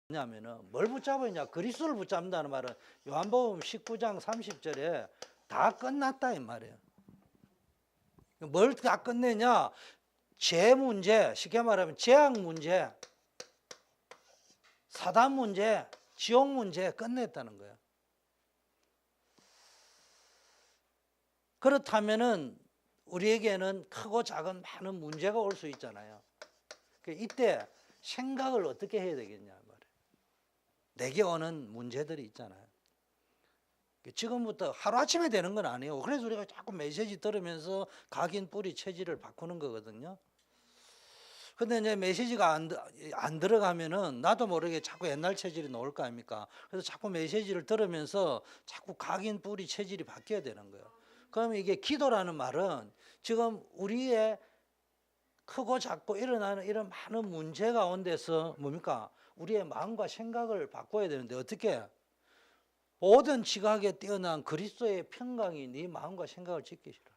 뭐냐면은 뭘 붙잡아야 냐 그리스도를 붙잡는다는 말은 요한복음 19장 30절에 다 끝났다 이 말이에요. 뭘 다 끝내냐? 죄 문제, 쉽게 말하면 재앙 문제, 사단 문제, 지옥 문제 끝냈다는 거예요. 그렇다면은 우리에게는 크고 작은 많은 문제가 올 수 있잖아요. 이때 생각을 어떻게 해야 되겠냐 말이에요. 내게 오는 문제들이 있잖아요. 지금부터 하루아침에 되는 건 아니에요. 그래서 우리가 자꾸 메시지 들으면서 각인 뿌리 체질을 바꾸는 거거든요. 근데 이제 메시지가 안 들어가면은 나도 모르게 자꾸 옛날 체질이 나올 거 아닙니까? 그래서 자꾸 메시지를 들으면서 자꾸 각인 뿌리 체질이 바뀌어야 되는 거예요. 그러면 이게 기도라는 말은 지금 우리의 크고 작고 일어나는 이런 많은 문제 가운데서 뭡니까? 우리의 마음과 생각을 바꿔야 되는데 어떻게? 모든 지각에 뛰어난 그리스도의 평강이 네 마음과 생각을 지키시라.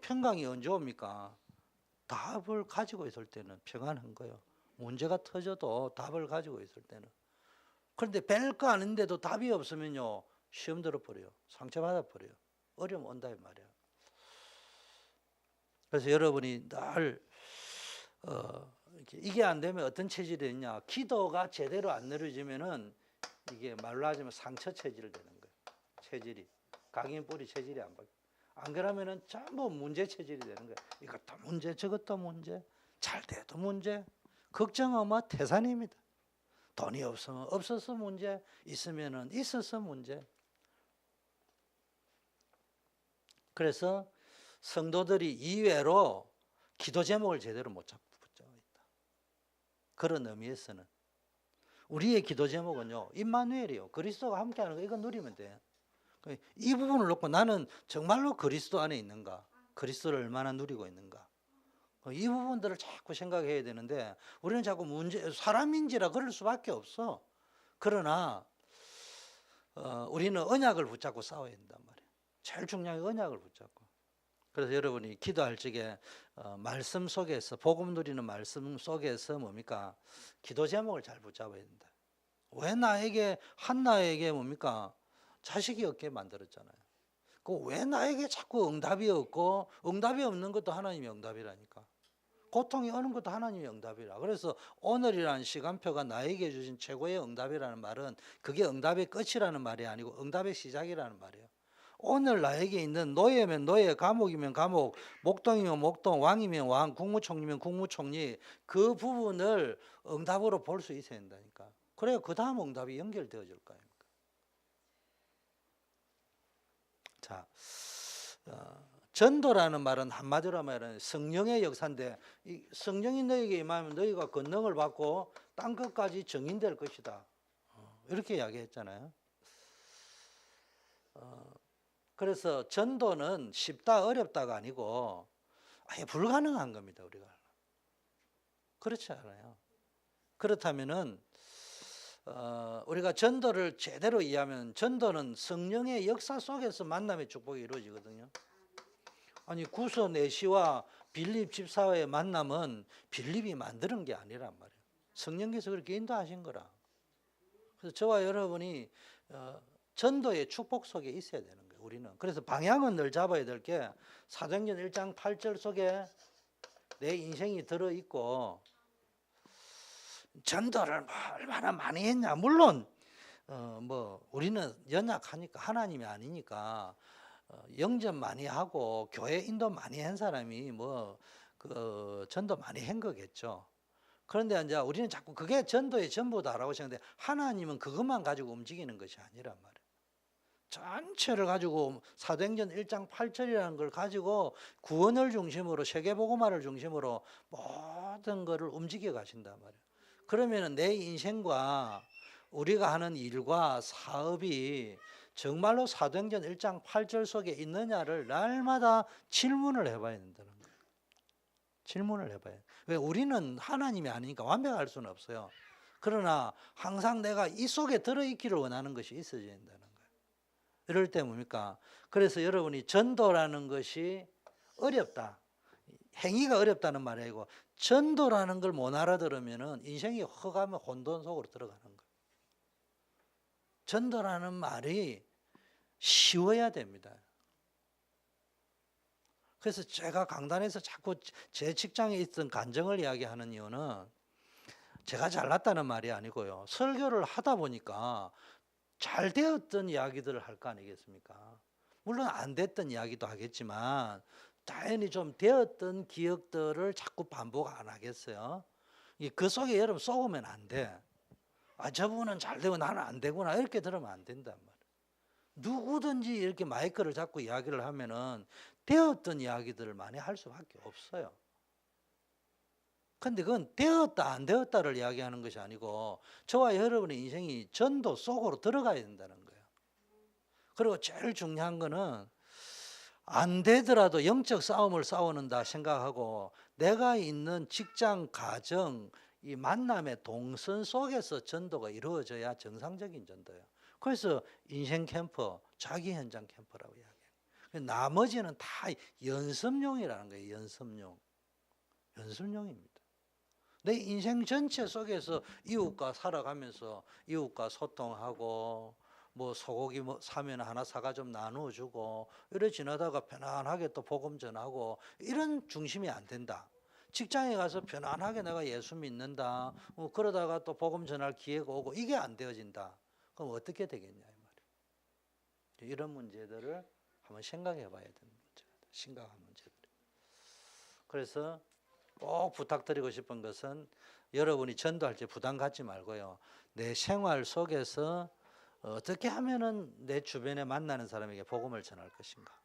평강이 언제 옵니까? 답을 가지고 있을 때는 평안한 거예요. 문제가 터져도 답을 가지고 있을 때는. 그런데 별거 아닌데도 답이 없으면요, 시험 들어버려요. 상처받아 버려요. 어려움 온다 이 말이에요. 그래서 여러분이 늘 이게 안 되면 어떤 체질이 있냐? 기도가 제대로 안 내려지면은 이게 말로 하자면 상처 체질 되는 거예요. 체질이 각인 뿌리 체질이 안 바뀌어. 안 그러면은 전부 문제 체질이 되는 거예요. 이것도 문제, 저것도 문제, 잘 돼도 문제. 걱정하면 태산입니다. 돈이 없으면 없어서 문제, 있으면은 있어서 문제. 그래서 성도들이 이외로 기도 제목을 제대로 못 잡고 붙잡고 있다. 그런 의미에서는 우리의 기도 제목은요, 임마누엘이요. 그리스도가 함께하는 거 이거 누리면 돼. 이 부분을 놓고 나는 정말로 그리스도 안에 있는가? 그리스도를 얼마나 누리고 있는가? 이 부분들을 자꾸 생각해야 되는데 우리는 자꾸 문제, 사람인지라 그럴 수밖에 없어. 그러나 우리는 언약을 붙잡고 싸워야 된단 말이에요. 제일 중요한 게 언약을 붙잡고. 그래서 여러분이 기도할 적에 말씀 속에서 복음 누리는 말씀 속에서 뭡니까? 기도 제목을 잘 붙잡아야 된다. 왜 나에게 한나에게 뭡니까? 자식이 없게 만들었잖아요. 왜 나에게 자꾸 응답이 없고 응답이 없는 것도 하나님의 응답이라니까. 고통이 오는 것도 하나님의 응답이라. 그래서 오늘이라는 시간표가 나에게 주신 최고의 응답이라는 말은 그게 응답의 끝이라는 말이 아니고 응답의 시작이라는 말이에요. 오늘 나에게 있는 노예면 노예, 감옥이면 감옥, 목동이면 목동, 왕이면 왕, 국무총리면 국무총리 그 부분을 응답으로 볼 수 있어야 된다니까. 그래야 그 다음 응답이 연결되어질 거 아닙니까? 자, 전도라는 말은 한마디로 말하면 성령의 역사인데 이 성령이 너에게 임하면 너희가 권능을 받고 땅 끝까지 정인될 것이다. 이렇게 이야기했잖아요. 그래서 전도는 쉽다 어렵다가 아니고 아예 불가능한 겁니다. 우리가 그렇지 않아요. 그렇다면은 우리가 전도를 제대로 이해하면 전도는 성령의 역사 속에서 만남의 축복이 이루어지거든요. 아니 구서 내시와 빌립 집사와의 만남은 빌립이 만드는 게 아니란 말이에요. 성령께서 그렇게 인도하신 거라. 그래서 저와 여러분이 전도의 축복 속에 있어야 되는 거예요. 우리는. 그래서 방향은 늘 잡아야 될 게 사도행전 1장 8절 속에 내 인생이 들어있고 전도를 얼마나 많이 했냐. 물론 우리는 연약하니까 하나님이 아니니까 영접 많이 하고 교회 인도 많이 한 사람이 전도 많이 한 거겠죠. 그런데 이제 우리는 자꾸 그게 전도의 전부다라고 생각하는데 하나님은 그것만 가지고 움직이는 것이 아니란 말이에요. 전체를 가지고 사도행전 1장 8절이라는 걸 가지고 구원을 중심으로 세계복음화를 중심으로 모든 것을 움직여 가신단 말이에요. 그러면 내 인생과 우리가 하는 일과 사업이 정말로 사도행전 1장 8절 속에 있느냐를 날마다 질문을 해봐야 된다는 거예요. 질문을 해봐요. 왜 우리는 하나님이 아니니까 완벽할 수는 없어요. 그러나 항상 내가 이 속에 들어있기를 원하는 것이 있어야 된다는 거예요. 이럴 때 뭡니까? 그래서 여러분이 전도라는 것이 어렵다. 행위가 어렵다는 말이 아니고 전도라는 걸 못 알아들으면 인생이 허가면 혼돈 속으로 들어가는 거예요. 전도라는 말이 쉬워야 됩니다. 그래서 제가 강단에서 자꾸 제 직장에 있던 간증을 이야기하는 이유는 제가 잘났다는 말이 아니고요. 설교를 하다 보니까 잘 되었던 이야기들을 할 거 아니겠습니까? 물론 안 됐던 이야기도 하겠지만 당연히 좀 되었던 기억들을 자꾸 반복 안 하겠어요. 그 속에 여러분 쏘으면 안 돼. 아, 저분은 잘 되고 나는 안 되구나 이렇게 들으면 안 된단 말이에요. 누구든지 이렇게 마이크를 잡고 이야기를 하면은 되었던 이야기들을 많이 할 수밖에 없어요. 근데 그건 되었다 안 되었다를 이야기하는 것이 아니고 저와 여러분의 인생이 전도 속으로 들어가야 된다는 거예요. 그리고 제일 중요한 거는 안 되더라도 영적 싸움을 싸우는다 생각하고 내가 있는 직장, 가정, 이 만남의 동선 속에서 전도가 이루어져야 정상적인 전도예요. 그래서 인생 캠프, 자기 현장 캠프라고 이야기해요. 나머지는 다 연습용이라는 거예요. 연습용. 연습용입니다. 내 인생 전체 속에서 이웃과 살아가면서 이웃과 소통하고 뭐 소고기 사면 하나 사가 좀 나누어 주고 이래 지나다가 편안하게 또 복음 전하고 이런 중심이 안 된다. 직장에 가서 편안하게 내가 예수 믿는다. 그러다가 또 복음 전할 기회가 오고 이게 안 되어진다. 그럼 어떻게 되겠냐 이 말이에요. 이런 문제들을 한번 생각해 봐야 되는 문제가 심각한 문제들. 그래서 꼭 부탁드리고 싶은 것은 여러분이 전도할 때 부담 갖지 말고요. 내 생활 속에서 어떻게 하면은 내 주변에 만나는 사람에게 복음을 전할 것인가.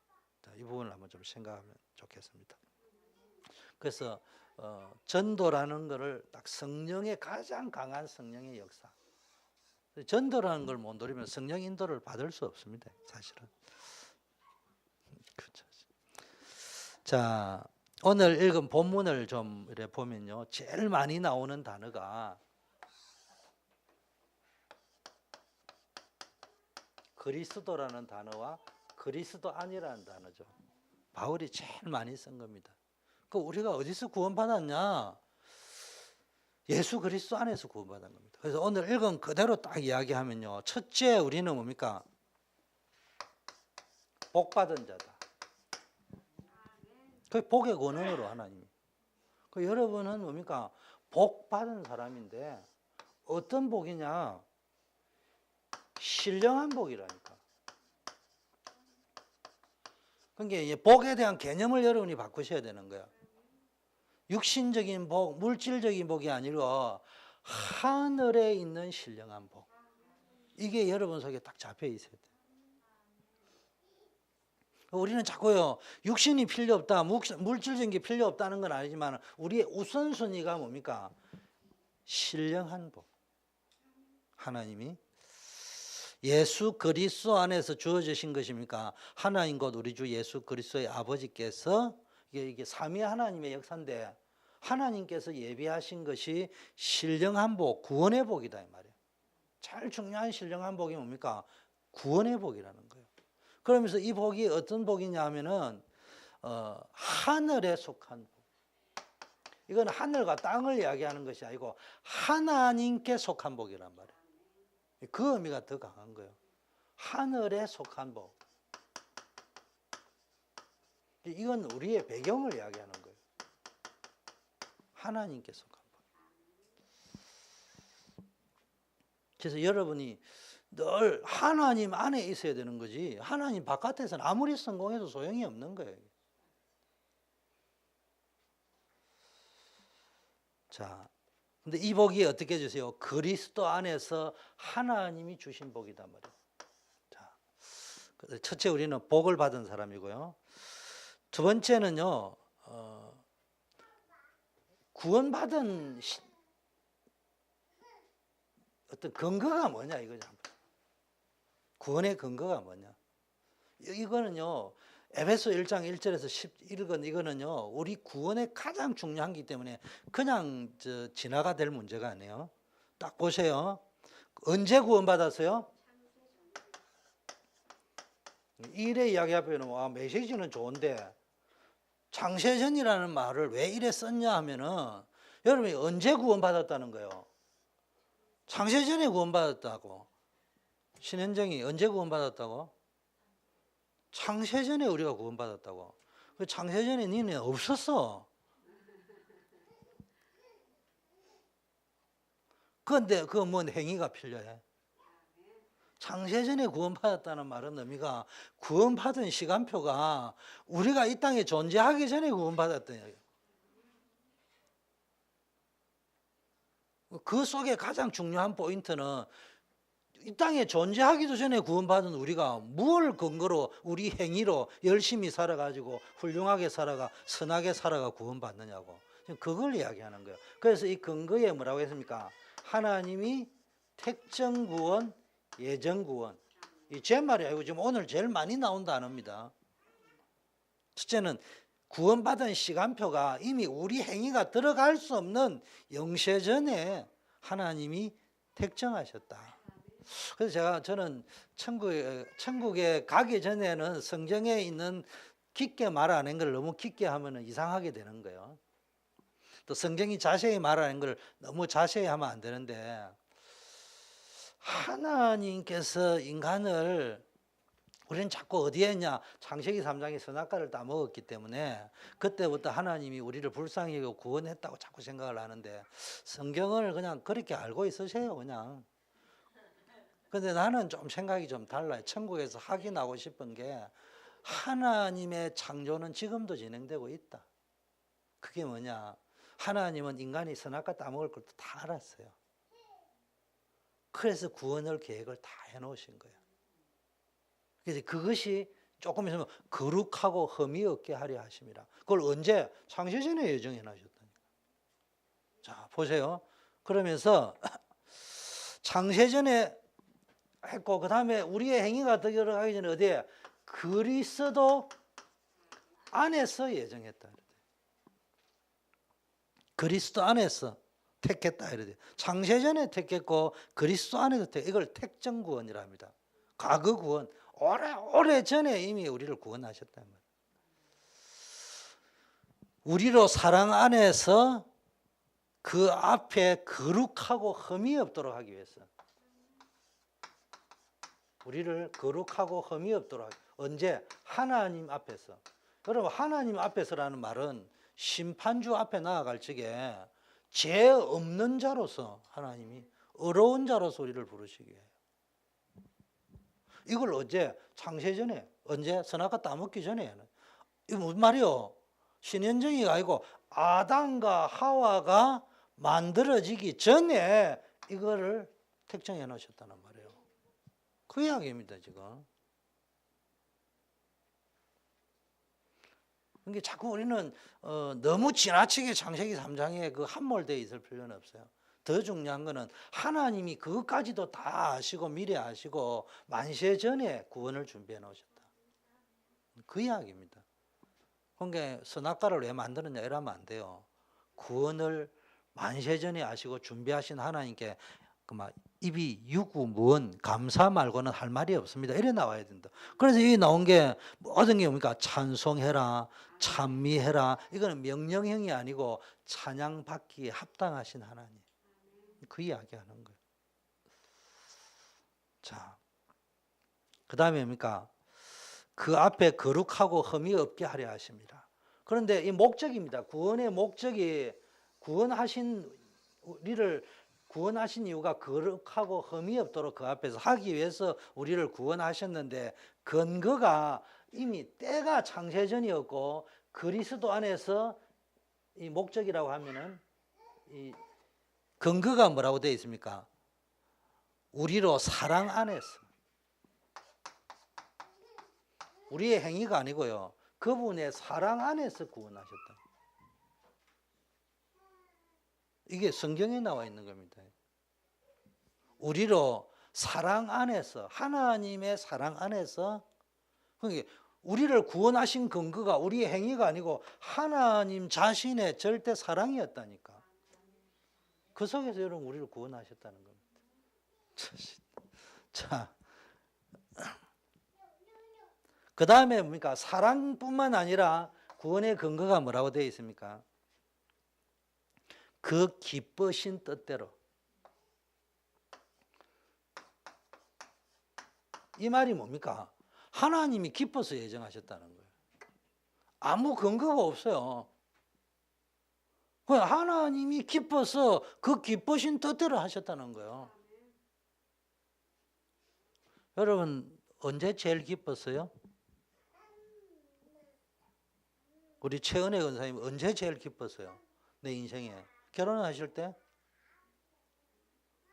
이 부분을 한번 좀 생각하면 좋겠습니다. 그래서 전도라는 것을 딱 성령의 가장 강한 성령의 역사. 전도라는 걸 못 누리면 성령 인도를 받을 수 없습니다. 사실은. 그렇죠. 자, 오늘 읽은 본문을 좀 이렇게 보면요, 제일 많이 나오는 단어가 그리스도라는 단어와 그리스도 아니라는 단어죠. 바울이 제일 많이 쓴 겁니다. 그 우리가 어디서 구원받았냐? 예수 그리스도 안에서 구원받은 겁니다. 그래서 오늘 읽은 그대로 딱 이야기하면요, 첫째 우리는 뭡니까? 복 받은 자다. 그 복의 권능으로 하나님이. 그 여러분은 뭡니까? 복 받은 사람인데 어떤 복이냐? 신령한 복이라니까. 그러니까 복에 대한 개념을 여러분이 바꾸셔야 되는 거야. 육신적인 복, 물질적인 복이 아니고 하늘에 있는 신령한 복. 이게 여러분 속에 딱 잡혀 있어야 돼. 우리는 자꾸요, 육신이 필요 없다, 물질적인 게 필요 없다는 건 아니지만 우리의 우선순위가 뭡니까? 신령한 복. 하나님이 예수 그리스도 안에서 주어지신 것입니까? 하나님 곧 우리 주 예수 그리스도의 아버지께서 이게 삼위 하나님의 역사인데 하나님께서 예비하신 것이 신령한 복, 구원의 복이다 이 말이에요. 제일 중요한 신령한 복이 뭡니까? 구원의 복이라는 거예요. 그러면서 이 복이 어떤 복이냐 하면은 하늘에 속한 복. 이건 하늘과 땅을 이야기하는 것이 아니고 하나님께 속한 복이란 말이에요. 그 의미가 더 강한 거예요. 하늘에 속한 복. 이건 우리의 배경을 이야기하는 거예요. 하나님께 속한 복. 그래서 여러분이 늘 하나님 안에 있어야 되는 거지 하나님 바깥에서는 아무리 성공해도 소용이 없는 거예요. 자, 근데 이 복이 어떻게 주세요? 그리스도 안에서 하나님이 주신 복이단 말이에요. 자, 첫째 우리는 복을 받은 사람이고요. 두 번째는요, 구원받은 어떤 근거가 뭐냐 이거죠. 구원의 근거가 뭐냐? 이거는요. 에베소 1장 1절에서 11건 이거는요. 우리 구원의 가장 중요한 기 때문에 그냥 지나가 될 문제가 아니에요. 딱 보세요. 언제 구원받았어요? 이래 이야기하면 메시지는 좋은데 창세전이라는 말을 왜 이래 썼냐 하면은 여러분이 언제 구원받았다는 거예요? 창세전에 구원받았다고. 신현정이 언제 구원받았다고? 창세전에 우리가 구원받았다고. 그 창세전에 니네 없었어. 그런데 그 뭔 행위가 필요해? 창세전에 구원받았다는 말은 의미가 구원받은 시간표가 우리가 이 땅에 존재하기 전에 구원받았던 얘기예요. 그 속에 가장 중요한 포인트는 이 땅에 존재하기도 전에 구원받은 우리가 무엇을 근거로 우리 행위로 열심히 살아가지고 훌륭하게 살아가 선하게 살아가 구원받느냐고 그걸 이야기하는 거예요. 그래서 이 근거에 뭐라고 했습니까? 하나님이 택정 구원, 예정 구원. 이 제 말이 아니고 지금 오늘 제일 많이 나온 단어입니다. 첫째는 구원받은 시간표가 이미 우리 행위가 들어갈 수 없는 영세 전에 하나님이 택정하셨다. 그래서 저는 천국에 가기 전에는 성경에 있는 깊게 말 안 한 걸 너무 깊게 하면 이상하게 되는 거예요. 또 성경이 자세히 말하는 걸 너무 자세히 하면 안 되는데 하나님께서 인간을 우리는 자꾸 어디에 있냐? 창세기 3장에 선악과를 따먹었기 때문에 그때부터 하나님이 우리를 불쌍히 여기고 구원했다고 자꾸 생각을 하는데 성경을 그냥 그렇게 알고 있으세요 그냥. 근데 나는 좀 생각이 좀 달라요. 천국에서 확인하고 싶은 게 하나님의 창조는 지금도 진행되고 있다. 그게 뭐냐? 하나님은 인간이 선악과 따먹을 걸 다 알았어요. 그래서 구원을 계획을 다 해놓으신 거예요. 그래서 그것이 조금 있으면 거룩하고 흠이 없게 하려 하심이라. 그걸 언제? 창세전에 예정해 놔셨다니까. 자, 보세요. 그러면서 창세전에 했고 그 다음에 우리의 행위가 들어가기 전에 어디에? 그리스도 안에서 예정했다. 그리스도 안에서 택했다 이러대. 창세전에 택했고 그리스도 안에서 이걸 택정 구원이라 합니다. 과거 구원. 오래 전에 이미 우리를 구원하셨단 말이에요. 우리로 사랑 안에서 그 앞에 거룩하고 흠이 없도록 하기 위해서. 우리를 거룩하고 흠이 없도록 하기. 언제? 하나님 앞에서. 여러분 하나님 앞에서라는 말은 심판주 앞에 나아갈 적에 죄 없는 자로서 하나님이 어려운 자로서 우리를 부르시기 위해요. 이걸 언제? 창세전에. 언제? 선악과 따먹기 전에. 이거 무슨 말이요? 신현정이가 아니고 아담과 하와가 만들어지기 전에 이거를 택정해 놓으셨다는 말이에요. 그 이야기입니다 지금. 그러니까 자꾸 우리는 너무 지나치게 창세기 3장에 그 함몰되어 있을 필요는 없어요. 더 중요한 거는 하나님이 그것까지도 다 아시고 미리 아시고 만세 전에 구원을 준비해 놓으셨다. 그 이야기입니다. 그러니까 선악과를 왜 만드느냐 이러면 안 돼요. 구원을 만세 전에 아시고 준비하신 하나님께 막 입이 유구무원 감사 말고는 할 말이 없습니다. 이래 나와야 된다. 그래서 이 나온 게 모든 게 뭡니까? 찬송해라, 찬미해라. 이거는 명령형이 아니고 찬양받기에 합당하신 하나님. 그 이야기하는 거예요. 자, 그 다음에 뭡니까? 그 앞에 거룩하고 흠이 없게 하려 하십니다. 그런데 이 목적입니다. 구원의 목적이 구원하신 우리를 구원하신 이유가 거룩하고 흠이 없도록 그 앞에서 하기 위해서 우리를 구원하셨는데 근거가 이미 때가 창세전이었고 그리스도 안에서 이 목적이라고 하면은 이 근거가 뭐라고 되어 있습니까? 우리로 사랑 안에서. 우리의 행위가 아니고요. 그분의 사랑 안에서 구원하셨다. 이게 성경에 나와 있는 겁니다. 우리로 사랑 안에서, 하나님의 사랑 안에서, 그러니까 우리를 구원하신 근거가 우리의 행위가 아니고 하나님 자신의 절대 사랑이었다니까. 그 속에서 여러분 우리를 구원하셨다는 겁니다. 자, 그 다음에 뭡니까? 사랑뿐만 아니라 구원의 근거가 뭐라고 되어 있습니까? 그 기쁘신 뜻대로. 이 말이 뭡니까? 하나님이 기뻐서 예정하셨다는 거예요. 아무 근거가 없어요. 그냥 하나님이 기뻐서 그 기쁘신 뜻대로 하셨다는 거예요. 여러분 언제 제일 기뻤어요? 우리 최은혜 권사님 언제 제일 기뻤어요? 내 인생에. 결혼하실 때?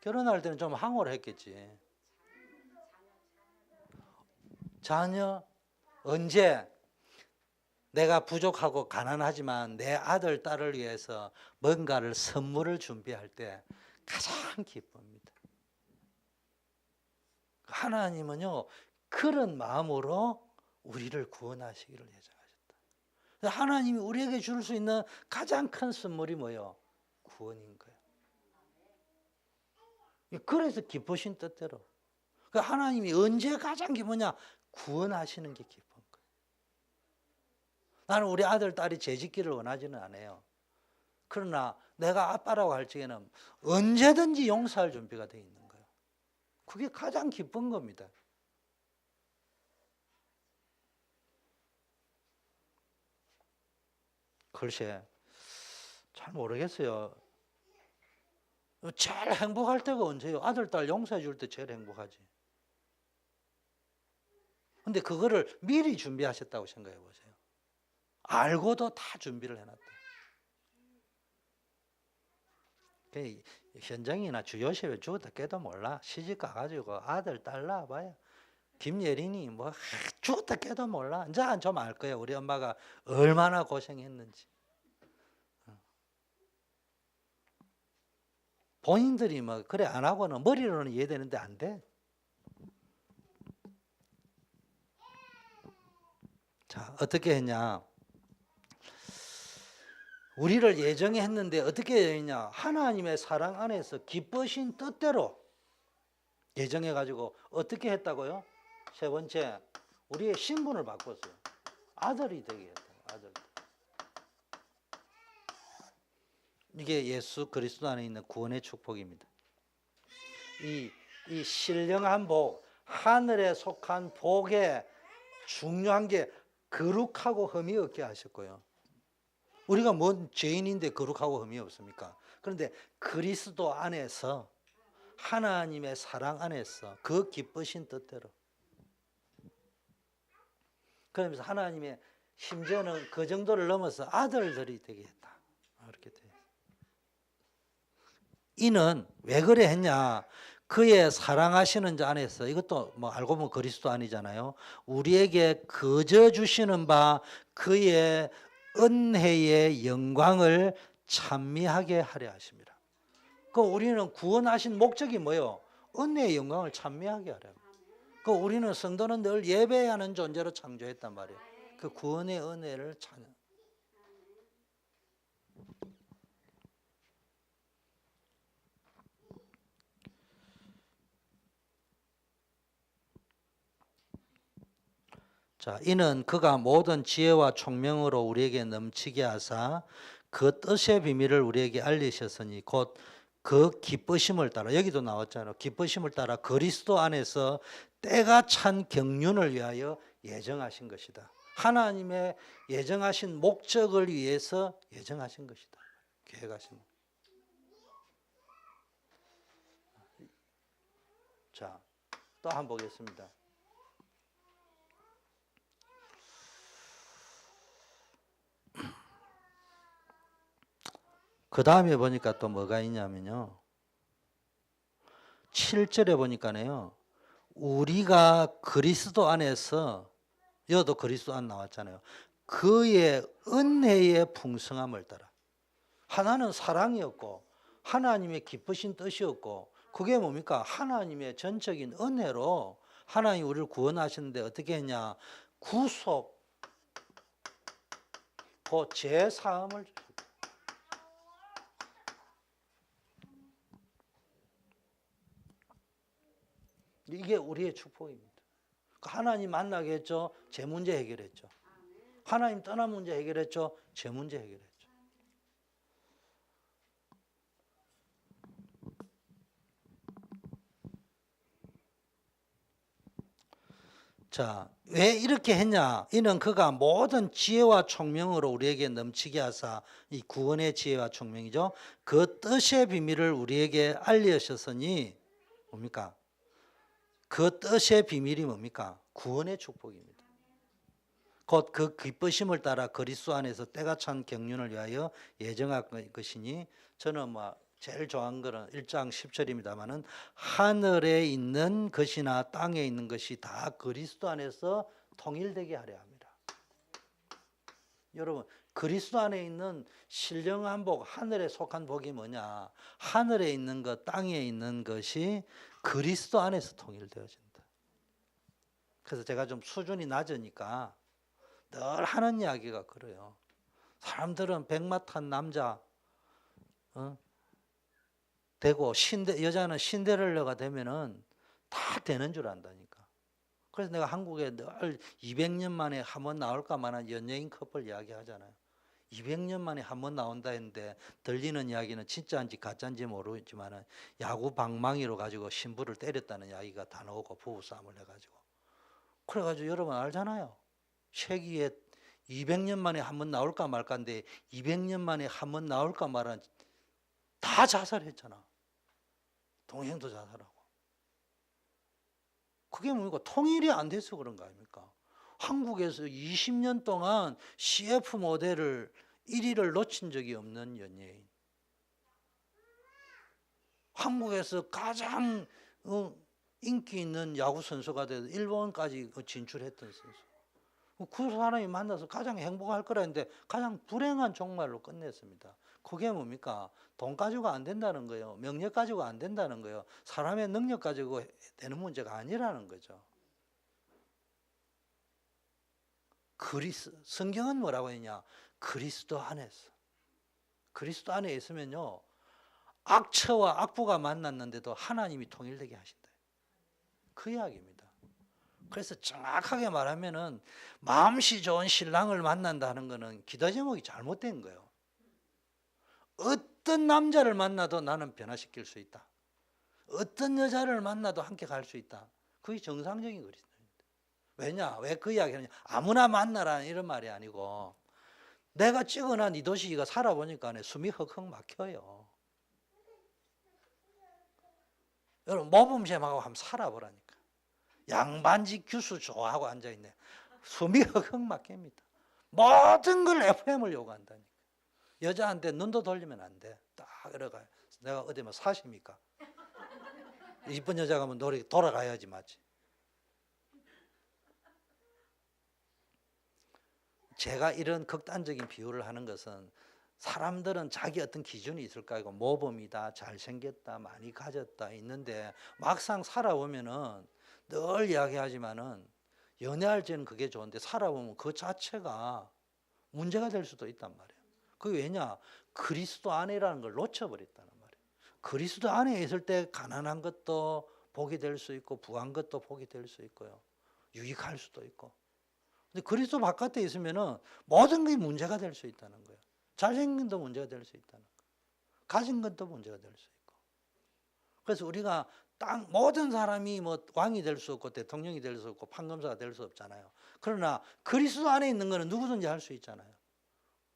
결혼할 때는 좀 황홀했겠지. 자녀? 언제? 내가 부족하고 가난하지만 내 아들, 딸을 위해서 뭔가를 선물을 준비할 때 가장 기쁩니다. 하나님은요, 그런 마음으로 우리를 구원하시기를 예정하셨다. 하나님이 우리에게 줄 수 있는 가장 큰 선물이 뭐예요? 구원인 거예요. 그래서 기쁘신 뜻대로. 하나님이 언제 가장 기쁘냐? 구원하시는 게 기쁜 거예요. 나는 우리 아들, 딸이 재짓기를 원하지는 않아요. 그러나 내가 아빠라고 할 적에는 언제든지 용서할 준비가 되어 있는 거예요. 그게 가장 기쁜 겁니다. 글쎄, 잘 모르겠어요. 제일 행복할 때가 언제예요? 아들, 딸 용서해 줄 때 제일 행복하지. 근데 그거를 미리 준비하셨다고 생각해 보세요. 알고도 다 준비를 해놨다. 현정이나 주요셉이 죽었다 깨도 몰라. 시집 가가지고 아들, 딸 낳아봐야. 김예린이 뭐 죽었다 깨도 몰라. 이제 좀 알 거예요. 우리 엄마가 얼마나 고생했는지. 본인들이 뭐 그래 안 하고는 머리로는 이해되는데 안 돼. 자, 어떻게 했냐? 우리를 예정했는데 어떻게 했냐? 하나님의 사랑 안에서 기쁘신 뜻대로 예정해가지고 어떻게 했다고요? 세 번째, 우리의 신분을 바꿨어요. 아들이 되게 했다. 아들. 이게 예수 그리스도 안에 있는 구원의 축복입니다. 이 신령한 복, 하늘에 속한 복에 중요한 게 거룩하고 흠이 없게 하셨고요. 우리가 뭔 죄인인데 거룩하고 흠이 없습니까? 그런데 그리스도 안에서 하나님의 사랑 안에서 그 기쁘신 뜻대로. 그러면서 하나님의 심지어는 그 정도를 넘어서 아들들이 되게 했다. 이렇게 돼요. 이는 왜 그래 했냐? 그의 사랑하시는 자 안에서, 이것도 뭐 알고 보면 그리스도 아니잖아요. 우리에게 거저 주시는 바 그의 은혜의 영광을 찬미하게 하려 하십니다. 그 우리는 구원하신 목적이 뭐예요? 은혜의 영광을 찬미하게 하려. 그 우리는 성도는 늘 예배하는 존재로 창조했단 말이에요. 그 구원의 은혜를 찬양. 자, 이는 그가 모든 지혜와 총명으로 우리에게 넘치게 하사 그 뜻의 비밀을 우리에게 알리셨으니 곧 그 기쁘심을 따라, 여기도 나왔잖아요. 기쁘심을 따라 그리스도 안에서 때가 찬 경륜을 위하여 예정하신 것이다. 하나님의 예정하신 목적을 위해서 예정하신 것이다. 계획하신. 자, 또 한번 보겠습니다. 그 다음에 보니까 또 뭐가 있냐면요. 7절에 보니까요. 우리가 그리스도 안에서, 여도 그리스도 안 나왔잖아요. 그의 은혜의 풍성함을 따라. 하나는 사랑이었고 하나님의 기쁘신 뜻이었고, 그게 뭡니까? 하나님의 전적인 은혜로 하나님 우리를 구원하시는데 어떻게 했냐? 구속, 그 죄사함을 주셨다. 이게 우리의 축복입니다. 하나님 만나게 했죠. 제 문제 해결했죠. 하나님 떠난 문제 해결했죠. 제 문제 해결했죠. 자, 왜 이렇게 했냐? 이는 그가 모든 지혜와 총명으로 우리에게 넘치게 하사, 이 구원의 지혜와 총명이죠. 그 뜻의 비밀을 우리에게 알리셨으니 뭡니까? 그 뜻의 비밀이 뭡니까? 구원의 축복입니다. 곧 그 기쁘심을 따라 그리스도 안에서 때가 찬 경륜을 위하여 예정한 것이니, 저는 제일 좋아하는 거는 1장 10절입니다만은 하늘에 있는 것이나 땅에 있는 것이 다 그리스도 안에서 통일되게 하려 합니다. 여러분, 그리스도 안에 있는 신령한 복, 하늘에 속한 복이 뭐냐? 하늘에 있는 것, 땅에 있는 것이 그리스도 안에서 통일되어진다. 그래서 제가 좀 수준이 낮으니까 늘 하는 이야기가 그래요. 사람들은 백마탄 남자 되고 여자는 신데렐라가 되면은 다 되는 줄 안다니까. 그래서 내가 한국에 늘 200년 만에 한 번 나올까만한 연예인 커플 이야기 하잖아요. 200년 만에 한 번 나온다 했는데 들리는 이야기는 진짜인지 가짜인지 모르지만은 야구 방망이로 가지고 신부를 때렸다는 이야기가 다 나오고 부부싸움을 해가지고. 그래가지고 여러분 알잖아요. 세기에 200년 만에 한 번 나올까 말까인데 200년 만에 한 번 나올까 말은 다 자살했잖아. 동행도 자살하고. 그게 뭡니까? 통일이 안 돼서 그런 거 아닙니까? 한국에서 20년 동안 CF 모델을 1위를 놓친 적이 없는 연예인. 한국에서 가장 인기 있는 야구 선수가 돼서 일본까지 진출했던 선수. 그 사람이 만나서 가장 행복할 거라 했는데 가장 불행한 종말로 끝냈습니다. 그게 뭡니까? 돈 가지고 안 된다는 거예요. 명예 가지고 안 된다는 거예요. 사람의 능력 가지고 되는 문제가 아니라는 거죠. 성경은 뭐라고 했냐? 그리스도 안에서. 그리스도 안에 있으면요, 악처와 악부가 만났는데도 하나님이 통일되게 하신다. 그 이야기입니다. 그래서 정확하게 말하면은 마음씨 좋은 신랑을 만난다는 것은 기도 제목이 잘못된 거예요. 어떤 남자를 만나도 나는 변화시킬 수 있다. 어떤 여자를 만나도 함께 갈 수 있다. 그게 정상적인 그리스도입니다. 왜냐? 왜 그 이야기 하느냐? 아무나 만나라는 이런 말이 아니고, 내가 찍어놓은 이 도시가 살아보니까 숨이 헉헉 막혀요. 여러분 모범생하고 한번 살아보라니까. 양반지 규수 좋아하고 앉아있네. 숨이 헉헉 막힙니다. 모든 걸 FM을 요구한다니까. 여자한테 눈도 돌리면 안 돼. 딱 이러가요. 내가 어디 사십니까? 이쁜 여자가 뭐 돌아가야지 맞지. 제가 이런 극단적인 비유를 하는 것은 사람들은 자기 어떤 기준이 있을 거고 모범이다, 잘생겼다, 많이 가졌다 있는데 막상 살아보면은 늘 이야기하지만은 연애할 때는 그게 좋은데 살아보면 그 자체가 문제가 될 수도 있단 말이에요. 그게 왜냐? 그리스도 안에라는 걸 놓쳐버렸다는 말이에요. 그리스도 안에 있을 때 가난한 것도 복이 될 수 있고 부한 것도 복이 될 수 있고요. 유익할 수도 있고. 근데 그리스도 바깥에 있으면은 모든 게 문제가 될 수 있다는 거예요. 잘생긴 것도 문제가 될 수 있다는 거예요. 가진 것도 문제가 될 수 있고. 그래서 우리가 모든 사람이 왕이 될 수 없고 대통령이 될 수 없고 판검사가 될 수 없잖아요. 그러나 그리스도 안에 있는 거는 누구든지 할 수 있잖아요.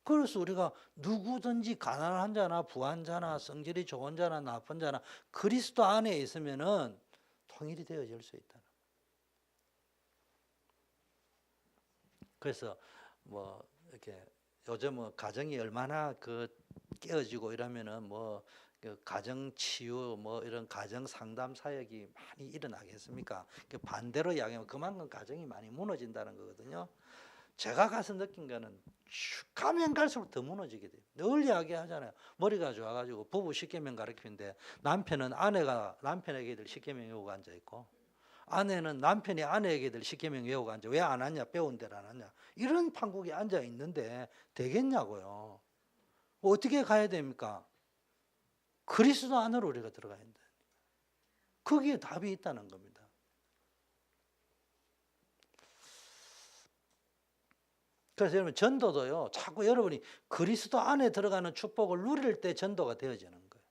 그래서 우리가 누구든지 가난한 자나 부한 자나 성질이 좋은 자나 나쁜 자나 그리스도 안에 있으면은 통일이 되어질 수 있다. 그래서 이렇게 요즘 가정이 얼마나 깨어지고 이러면은 그 가정 치유 이런 가정 상담 사역이 많이 일어나겠습니까? 반대로 이야기하면 그만큼 가정이 많이 무너진다는 거거든요. 제가 가서 느낀 거는 가면 갈수록 더 무너지게 돼요. 늘 이야기하잖아요. 머리가 좋아가지고 부부 10계명 가르치는데 남편은 아내가 남편에게들 10계명 외우고 앉아 있고 아내는 남편이 아내에게들 10계명 외우고 앉아. 왜 안 하냐? 배운 대로 안 하냐? 이런 판국에 앉아 있는데 되겠냐고요. 어떻게 가야 됩니까? 그리스도 안으로 우리가 들어가야 된다. 거기에 답이 있다는 겁니다. 그래서 여러분 전도도요. 자꾸 여러분이 그리스도 안에 들어가는 축복을 누릴 때 전도가 되어지는 거예요.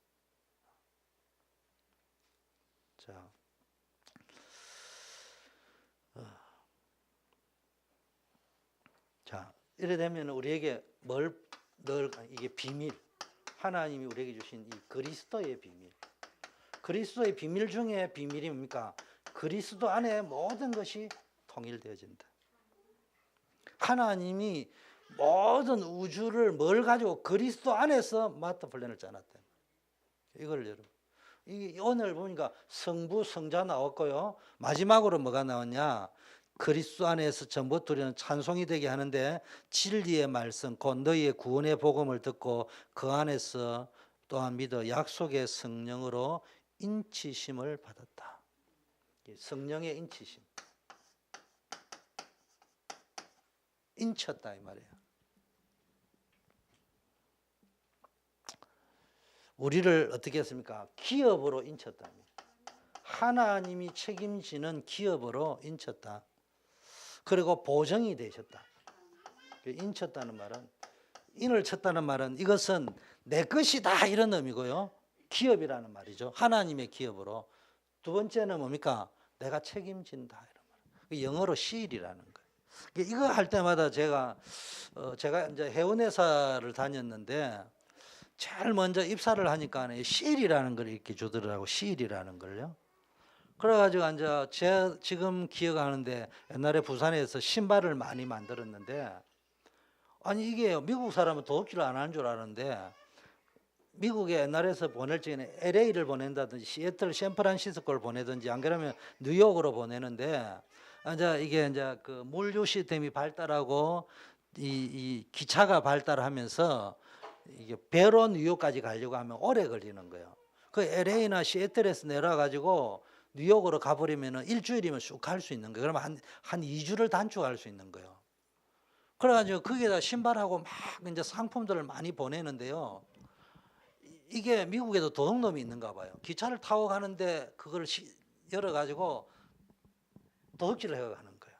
자, 이래 되면 우리에게 이게 비밀, 하나님이 우리에게 주신 이 그리스도의 비밀. 그리스도의 비밀 중에 비밀이 뭡니까? 그리스도 안에 모든 것이 통일되어진다. 하나님이 모든 우주를 뭘 가지고 그리스도 안에서 마스터 플랜을 짜놨다. 이걸 여러분, 오늘 보니까 성부, 성자 나왔고요. 마지막으로 뭐가 나왔냐? 그리스도 안에서 전부터 우리는 찬송이 되게 하는데 진리의 말씀, 곧 너희의 구원의 복음을 듣고 그 안에서 또한 믿어 약속의 성령으로 인치심을 받았다. 성령의 인치심. 인쳤다 이 말이에요. 우리를 어떻게 했습니까? 기업으로 인쳤다. 하나님이 책임지는 기업으로 인쳤다. 그리고 보정이 되셨다. 인쳤다는 말은, 인을 쳤다는 말은 이것은 내 것이다 이런 의미고요. 기업이라는 말이죠. 하나님의 기업으로. 두 번째는 뭡니까? 내가 책임진다 이런 말. 영어로 시일이라는 거예요. 이거 할 때마다 제가 이제 해운회사를 다녔는데 제일 먼저 입사를 하니까 시일이라는 걸 이렇게 주더라고. 시일이라는 걸요. 그래가지고 이제 제가 지금 기억하는데 옛날에 부산에서 신발을 많이 만들었는데, 아니 이게 미국 사람은 도둑질 안 하는 줄 아는데 미국에 옛날에서 보낼 적에는 LA를 보낸다든지 시애틀, 샌프란시스코를 보내든지 안 그러면 뉴욕으로 보내는데, 이제 이게 이제 그 물류 시스템이 발달하고 이 기차가 발달하면서 이게 배로 뉴욕까지 가려고 하면 오래 걸리는 거예요. 그 LA나 시애틀에서 내려가지고 뉴욕으로 가버리면 일주일이면 쑥 갈 수 있는 거예요. 그러면 한 2주를 단축할 수 있는 거예요. 그래가지고 거기에다 신발하고 막 이제 상품들을 많이 보내는데요. 이게 미국에도 도둑놈이 있는가 봐요. 기차를 타고 가는데 그걸 열어가지고 도둑질을 해가는 거예요.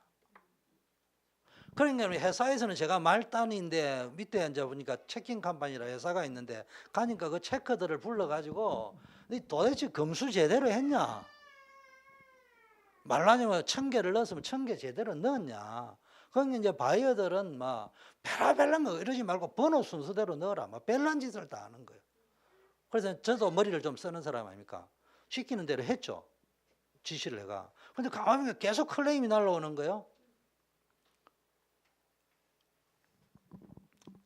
그러니까 회사에서는 제가 말단인데 밑에 앉아 보니까 체킹 컴퍼니라 회사가 있는데 가니까 그 체커들을 불러가지고 너 도대체 검수 제대로 했냐? 말라니면 1000개를 넣었으면 1000개 제대로 넣었냐? 그러니까 이제 바이어들은 막 베라벨란 거 이러지 말고 번호 순서대로 넣어라. 막 별난 짓을 다 하는 거예요. 그래서 저도 머리를 좀 쓰는 사람 아닙니까? 시키는 대로 했죠. 지시를 해가. 근데 가만히 계속 클레임이 날라오는 거예요.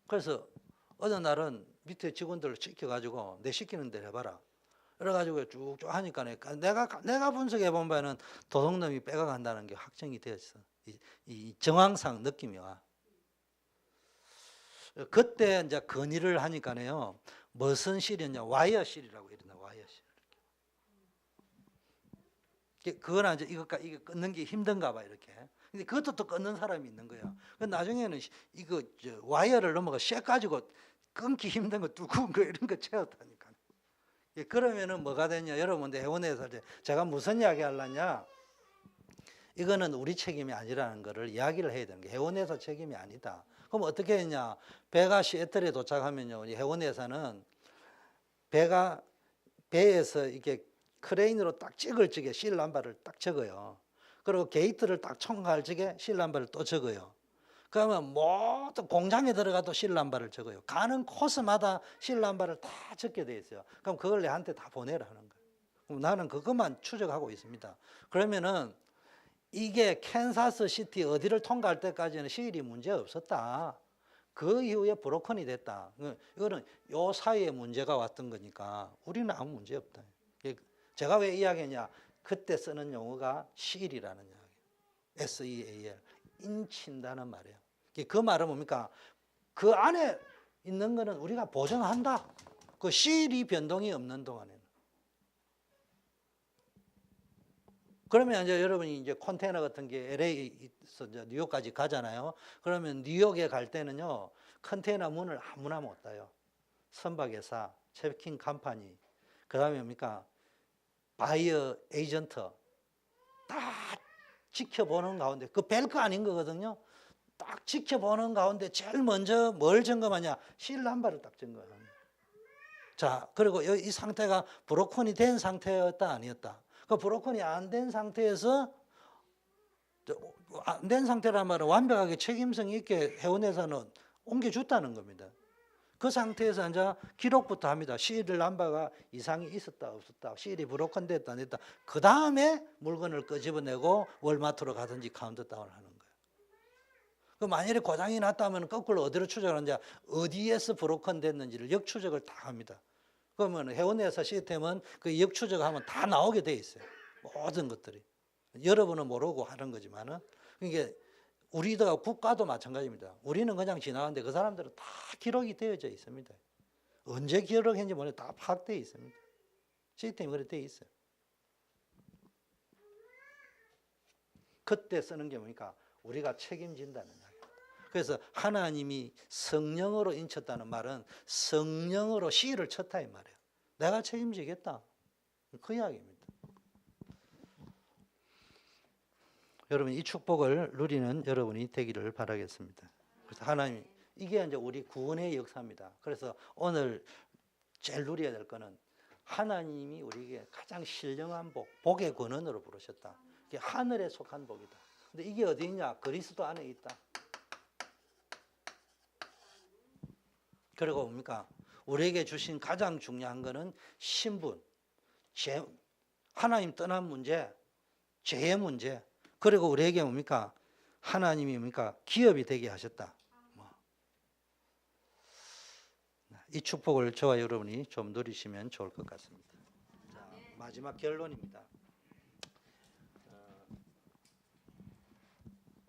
그래서 어느 날은 밑에 직원들을 시켜가지고 내 시키는 대로 해봐라. 그래가지고 쭉쭉 하니까 내가 분석해 본 바에는 도둑놈이 빼가간다는 게 확정이 되었어. 이 정황상 느낌이 와. 그때 이제 건의를 하니까요. 무슨 실이었냐? 와이어 실이라고 이러나 와이어 실. 그거는 이제 이게 끊는 게 힘든가 봐 이렇게. 근데 그것도 또 끊는 사람이 있는 거예요. 나중에는 이거 와이어를 넘어가 쇠 가지고 끊기 힘든 거 두꺼운 거 이런 거 채웠다니까. 그러면은 뭐가 되냐? 여러분들 해운에서 제가 무슨 이야기 하려냐? 이거는 우리 책임이 아니라는 거를 이야기를 해야 되는 게 해운에서 책임이 아니다. 그럼 어떻게 했냐? 배가 시애틀에 도착하면요, 해운에서는 배에서 이렇게 크레인으로 딱 찍을 적에 실 넘버를 딱 적어요. 그리고 게이트를 딱 통과할 적에 실 넘버를 또 적어요. 그러면 모든 공장에 들어가도 실 넘버를 적어요. 가는 코스마다 실 넘버를 다 적게 돼 있어요. 그럼 그걸 내한테 다 보내라는 거예요. 그럼 나는 그것만 추적하고 있습니다. 그러면은 이게 캔사스 시티 어디를 통과할 때까지는 시일이 문제 없었다. 그 이후에 브로큰이 됐다. 이거는 요 사이에 문제가 왔던 거니까 우리는 아무 문제 없다. 제가 왜 이야기했냐? 그때 쓰는 용어가 시일이라는 이야기예요. SEAL. 인친다는 말이에요. 그 말은 뭡니까? 그 안에 있는 거는 우리가 보증한다. 그 시일이 변동이 없는 동안에는. 그러면 이제 여러분이 이제 컨테이너 같은 게 LA에서 이제 뉴욕까지 가잖아요. 그러면 뉴욕에 갈 때는요, 컨테이너 문을 아무나 못 닫아요. 선박회사, 체킹 컴퍼니, 그 다음에 뭡니까? 바이어 에이전트 다 지켜보는 가운데, 그 별거 아닌 거거든요. 딱 지켜보는 가운데 제일 먼저 뭘 점검하냐? 실 넘버를 딱 점검합니다. 자, 그리고 이 상태가 브로큰이 된 상태였다 아니었다. 그 브로큰이 안 된 상태에서 안 된 상태란 말은 완벽하게 책임성 있게 해운회사는 옮겨줬다는 겁니다. 그 상태에서 이제 기록부터 합니다. 시일 남바가 이상이 있었다 없었다, 시일이 브로큰 됐다 안 됐다. 그 다음에 물건을 끄집어내고 월마트로 가든지 카운트다운을 하는 거예요. 그 만일에 고장이 났다면 거꾸로 어디로 추적하느냐, 어디에서 브로큰 됐는지를 역추적을 다 합니다. 그러면 해운회사 시스템은 그 역추적하면 다 나오게 돼 있어요. 모든 것들이. 여러분은 모르고 하는 거지만은, 이게 우리가 국가도 마찬가지입니다. 우리는 그냥 지나가는데 그 사람들은 다 기록이 되어져 있습니다. 언제 기록했는지 모르게 다 파악되어 있습니다. 시스템이 그렇게 되어 있어요. 그때 쓰는 게 뭡니까? 우리가 책임진다는 이야기입니다. 그래서 하나님이 성령으로 인쳤다는 말은 성령으로 시를 쳤다 이 말이에요. 내가 책임지겠다. 그 이야기입니다. 여러분 이 축복을 누리는 여러분이 되기를 바라겠습니다. 그래서 하나님, 이게 이제 우리 구원의 역사입니다. 그래서 오늘 제일 누려야 될 거는 하나님이 우리에게 가장 신령한 복, 복의 권원으로 부르셨다. 이게 하늘에 속한 복이다. 근데 이게 어디 있냐? 그리스도 안에 있다. 그리고 뭡니까? 우리에게 주신 가장 중요한 거는 신분, 하나님 떠난 문제, 죄의 문제, 그리고 우리에게 뭡니까? 하나님이 뭡니까? 기업이 되게 하셨다. 이 축복을 저와 여러분이 좀 누리시면 좋을 것 같습니다. 자, 마지막 결론입니다.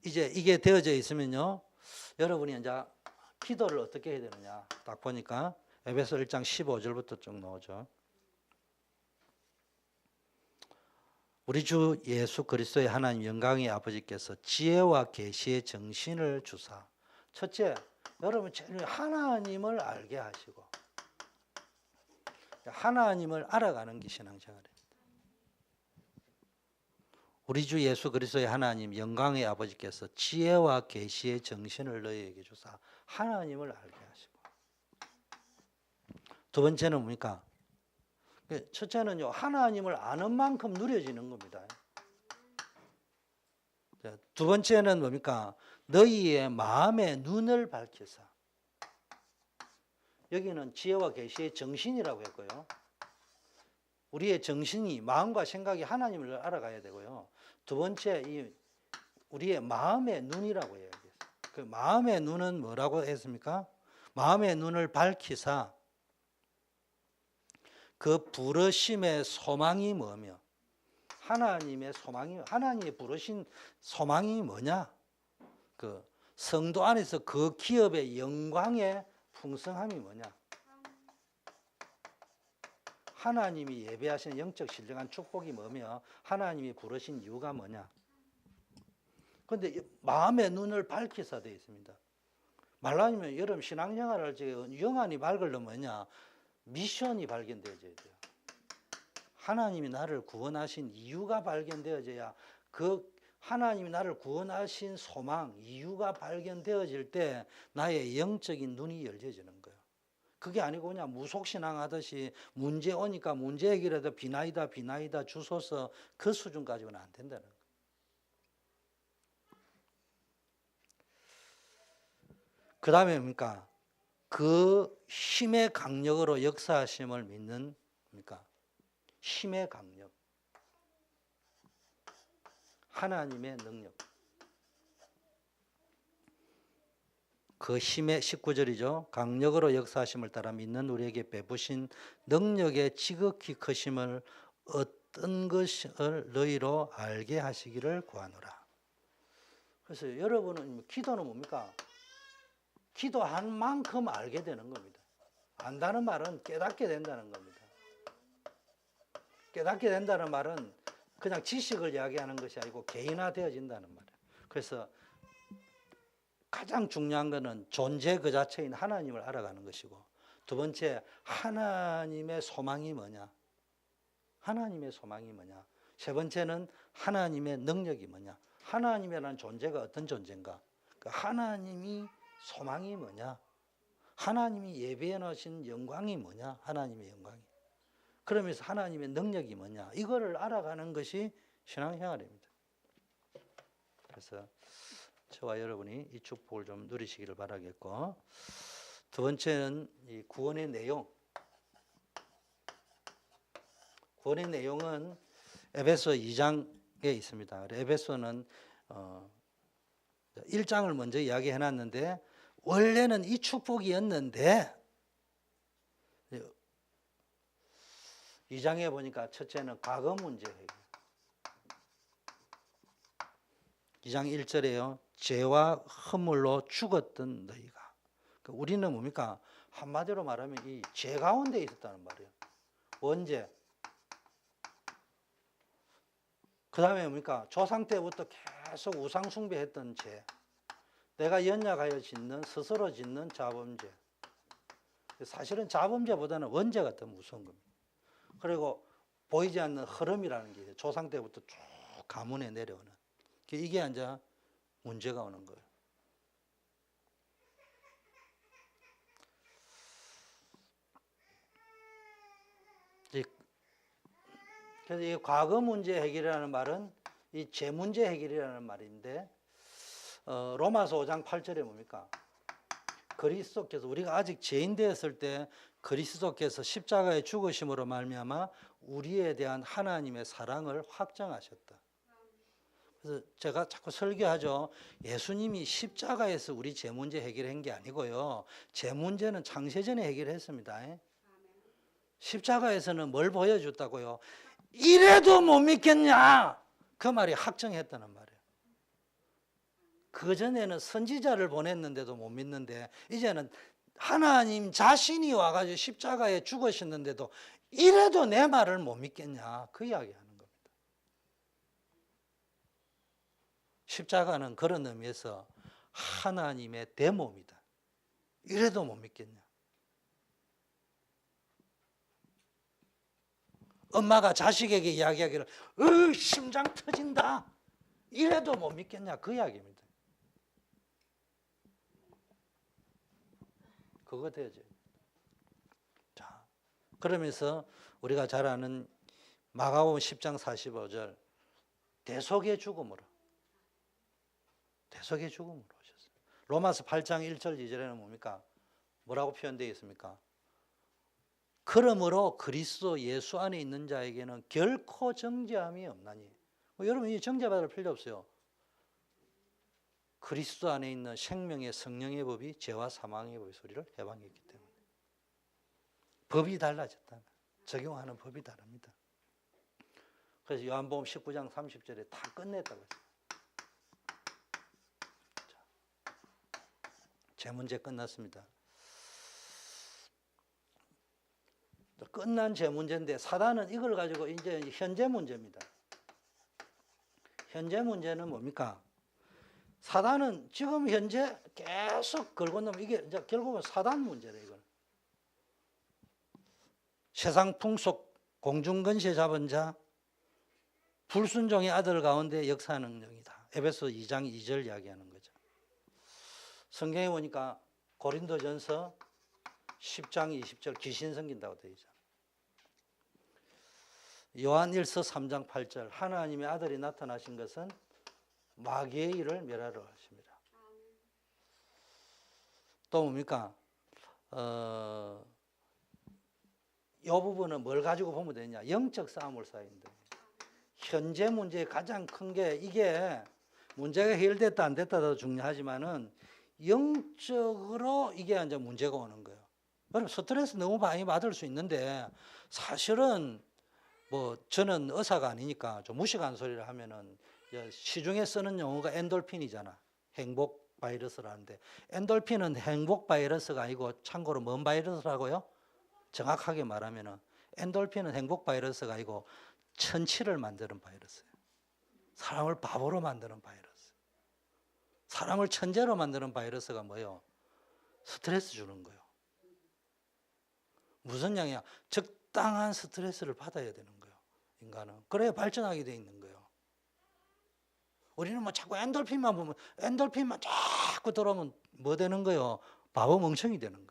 이제 이게 되어져 있으면요, 여러분이 이제 기도를 어떻게 해야 되느냐 딱 보니까 에베소 1장 15절부터 쭉 나오죠. 우리 주 예수 그리스도의 하나님 영광의 아버지께서 지혜와 계시의 정신을 주사, 첫째, 여러분 하나님을 알게 하시고, 하나님을 알아가는 게 신앙생활입니다. 우리 주 예수 그리스도의 하나님 영광의 아버지께서 지혜와 계시의 정신을 너희에게 주사 하나님을 알게 하시고, 두 번째는 뭡니까? 첫째는요, 하나님을 아는 만큼 누려지는 겁니다. 두 번째는 뭡니까? 너희의 마음의 눈을 밝히사. 여기는 지혜와 계시의 정신이라고 했고요. 우리의 정신이, 마음과 생각이 하나님을 알아가야 되고요. 두 번째, 우리의 마음의 눈이라고 얘기했어요. 그 마음의 눈은 뭐라고 했습니까? 마음의 눈을 밝히사 그 부르심의 소망이 뭐며, 하나님의 소망이, 하나님이 부르신 소망이 뭐냐? 그 성도 안에서 그 기업의 영광의 풍성함이 뭐냐? 하나님이 예배하시는 영적 신령한 축복이 뭐며, 하나님이 부르신 이유가 뭐냐? 그런데 마음의 눈을 밝히사 되어 있습니다. 말하자면 여러분 신앙생활을 할 때 영안이 밝으려면 뭐냐? 미션이 발견되어져야 돼요. 하나님이 나를 구원하신 이유가 발견되어져야, 그 하나님이 나를 구원하신 소망, 이유가 발견되어질 때 나의 영적인 눈이 열려지는 거예요. 그게 아니고 그냥 무속신앙 하듯이 문제 오니까 문제 얘기라도 비나이다 주소서, 그 수준까지는 안 된다는 거예요. 그 다음에 뭡니까? 그 힘의 강력으로 역사하심을 믿는, 뭡니까? 힘의 강력, 하나님의 능력. 그 힘의 19절이죠. 강력으로 역사하심을 따라 믿는 우리에게 베푸신 능력의 지극히 크심을 어떤 것을 너희로 알게 하시기를 구하노라. 그래서 여러분은 기도는 뭡니까? 기도한 만큼 알게 되는 겁니다. 안다는 말은 깨닫게 된다는 겁니다. 깨닫게 된다는 말은 그냥 지식을 이야기하는 것이 아니고 개인화되어진다는 말이에요. 그래서 가장 중요한 것은 존재 그 자체인 하나님을 알아가는 것이고, 두 번째, 하나님의 소망이 뭐냐? 하나님의 소망이 뭐냐? 세 번째는 하나님의 능력이 뭐냐? 하나님이라는 존재가 어떤 존재인가? 그 하나님이 소망이 뭐냐? 하나님이 예배해 놓으신 영광이 뭐냐? 하나님의 영광이. 그러면서 하나님의 능력이 뭐냐? 이거를 알아가는 것이 신앙생활입니다. 그래서 저와 여러분이 이 축복을 좀 누리시기를 바라겠고, 두 번째는 이 구원의 내용. 구원의 내용은 에베소 2장에 있습니다. 에베소는 1장을 먼저 이야기해 놨는데, 원래는 이 축복이었는데 2장에 보니까 첫째는 과거 문제 해결. 2장 1절에요. 죄와 허물로 죽었던 너희가. 우리는 뭡니까? 한마디로 말하면 이 죄 가운데 있었다는 말이에요. 언제? 그 다음에 뭡니까? 조상 때부터 계속 우상 숭배했던 죄. 내가 연약하여 짓는, 스스로 짓는 자범죄. 사실은 자범죄보다는 원죄가 더 무서운 겁니다. 그리고 보이지 않는 흐름이라는 게 조상 때부터 쭉 가문에 내려오는. 이게 이제 문제가 오는 거예요. 그래서 이 과거 문제 해결이라는 말은 이 죄 문제 해결이라는 말인데, 로마서 5장 8절에 뭡니까? 그리스도께서, 우리가 아직 죄인 되었을 때 그리스도께서 십자가에 죽으심으로 말미암아 우리에 대한 하나님의 사랑을 확정하셨다. 그래서 제가 자꾸 설교하죠. 예수님이 십자가에서 우리 죄 문제 해결한 게 아니고요. 죄 문제는 창세전에 해결했습니다. 십자가에서는 뭘 보여줬다고요? 이래도 못 믿겠냐? 그 말이 확정했다는 말이에요. 그전에는 선지자를 보냈는데도 못 믿는데, 이제는 하나님 자신이 와가지고 십자가에 죽으셨는데도 이래도 내 말을 못 믿겠냐? 그 이야기 하는 겁니다. 십자가는 그런 의미에서 하나님의 대모입니다. 이래도 못 믿겠냐? 엄마가 자식에게 이야기하기를 심장 터진다. 이래도 못 믿겠냐? 그 이야기입니다. 그거 되죠. 자, 그러면서 우리가 잘 아는 마가복음 10장 45절, 대속의 죽음으로 오셨어요. 로마서 8장 1절 2절에는 뭡니까? 뭐라고 표현되어 있습니까? 그러므로 그리스도 예수 안에 있는 자에게는 결코 정죄함이 없나니. 여러분, 이 정죄받을 필요 없어요. 그리스도 안에 있는 생명의 성령의 법이 죄와 사망의 법의 소리를 해방했기 때문에. 법이 달라졌다. 적용하는 법이 다릅니다. 그래서 요한복음 19장 30절에 다 끝냈다고 했어요. 제 문제 끝났습니다. 끝난 제 문제인데, 사단은 이걸 가지고 이제 현재 문제입니다. 현재 문제는 뭡니까? 사단은 지금 현재 계속 걸고 넘어. 이게 이제 결국은 사단 문제래, 이건. 세상 풍속 공중근세 잡은 자, 불순종의 아들 가운데 역사 능력이다. 에베소 2장 2절 이야기하는 거죠. 성경에 보니까 고린도전서 10장 20절 귀신 섬긴다고 되어 있잖아요. 요한일서 3장 8절 하나님의 아들이 나타나신 것은 마귀의 일을 멸하러 하십니다. 또 뭡니까? 이 부분은 뭘 가지고 보면 되냐? 영적 싸움을 쌓인다. 현재 문제의 가장 큰 게, 이게 문제가 해결됐다 안 됐다도 중요하지만은 영적으로 이게 이제 문제가 오는 거예요. 여러분, 스트레스 너무 많이 받을 수 있는데, 사실은 저는 의사가 아니니까 좀 무식한 소리를 하면은, 시중에 쓰는 용어가 엔돌핀이잖아. 행복 바이러스라는데, 엔돌핀은 행복 바이러스가 아니고, 참고로 뭔 바이러스라고요? 정확하게 말하면은 엔돌핀은 행복 바이러스가 아니고 천치를 만드는 바이러스예요. 사람을 바보로 만드는 바이러스. 사람을 천재로 만드는 바이러스가 뭐예요? 스트레스 주는 거예요. 무슨 양이야? 적당한 스트레스를 받아야 되는 거예요. 인간은. 그래야 발전하게 돼 있는 거예요. 우리는 자꾸 엔돌핀만 보면, 엔돌핀만 자꾸 들어오면 뭐 되는 거예요? 바보 멍청이 되는 거예요.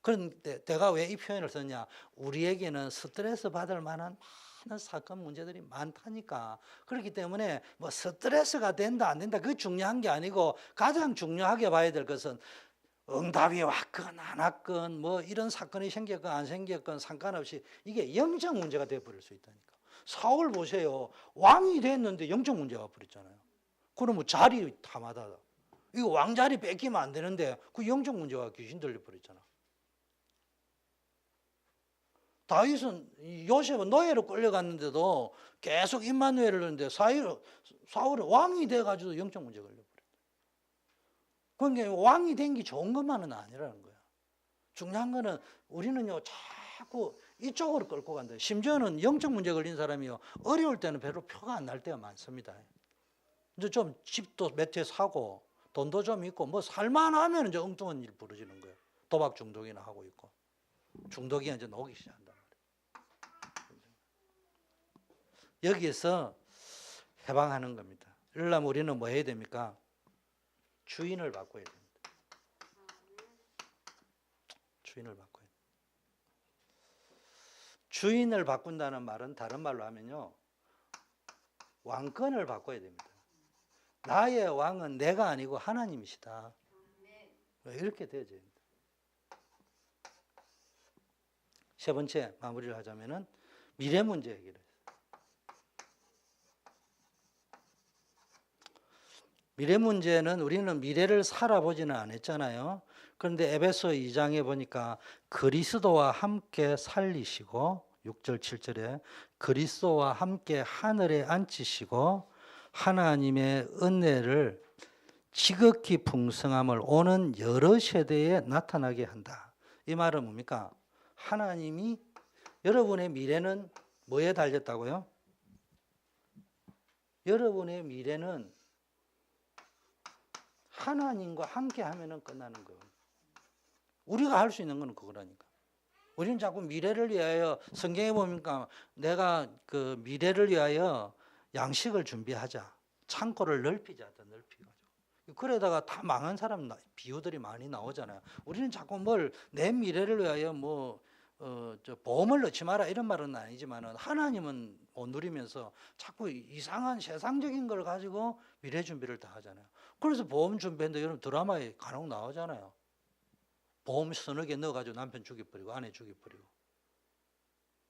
그런데 내가 왜 이 표현을 썼냐? 우리에게는 스트레스 받을 만한 많은 사건 문제들이 많다니까. 그렇기 때문에 뭐 스트레스가 된다 안 된다 그 중요한 게 아니고 가장 중요하게 봐야 될 것은 응답이 왔건 안 왔건 뭐 이런 사건이 생겼건 안 생겼건 상관없이 이게 영적 문제가 되어버릴 수 있다니까. 사울 보세요. 왕이 됐는데 영적 문제가 와버렸잖아요. 그러면 자리 탐하다. 이거 왕자리 뺏기면 안 되는데 그 영적 문제가 귀신 들려버렸잖아. 다윗은 요셉은 노예로 끌려갔는데도 계속 임마누엘을 하는데 사울은 왕이 돼가지고 영적 문제가 걸려버렸다. 그러니까 왕이 된 게 좋은 것만은 아니라는 거야. 중요한 거는 우리는요 자꾸 이쪽으로 끌고 간다. 심지어는 영적 문제 걸린 사람이요 어려울 때는 별로 표가 안 날 때가 많습니다. 이제 좀 집도 몇 채 사고 돈도 좀 있고 뭐 살만하면 이제 엉뚱한 일 벌어지는 거예요. 도박 중독이나 하고 있고 중독이 이제 나오기 시작한단 말이에요. 여기에서 해방하는 겁니다. 이러려면 우리는 뭐 해야 됩니까? 주인을 바꿔야 됩니다. 주인을 바꿔야 됩니다. 주인을 바꾼다는 말은 다른 말로 하면요 왕권을 바꿔야 됩니다. 나의 왕은 내가 아니고 하나님이시다. 이렇게 되어야 됩니다. 세 번째 마무리를 하자면은 미래 문제 얘기를 해요. 미래 문제는 우리는 미래를 살아보지는 않았잖아요. 그런데 에베소 2장에 보니까 그리스도와 함께 살리시고 6절 7절에 그리스도와 함께 하늘에 앉히시고 하나님의 은혜를 지극히 풍성함을 오는 여러 세대에 나타나게 한다. 이 말은 뭡니까? 하나님이 여러분의 미래는 뭐에 달렸다고요? 여러분의 미래는 하나님과 함께 하면은 끝나는 거예요. 우리가 할 수 있는 건 그거라니까. 우리는 자꾸 미래를 위하여 성경에 보니까 내가 그 미래를 위하여 양식을 준비하자. 창고를 넓히자. 더 넓히가지고. 그러다가 다 망한 사람 비유들이 많이 나오잖아요. 우리는 자꾸 뭘 내 미래를 위하여 뭐 보험을 넣지 마라 이런 말은 아니지만은 하나님은 못 누리면서 자꾸 이상한 세상적인 걸 가지고 미래 준비를 다 하잖아요. 그래서 보험 준비했는데 여러분 드라마에 간혹 나오잖아요. 보험 서너 개 넣어가지고 남편 죽여버리고 아내 죽여버리고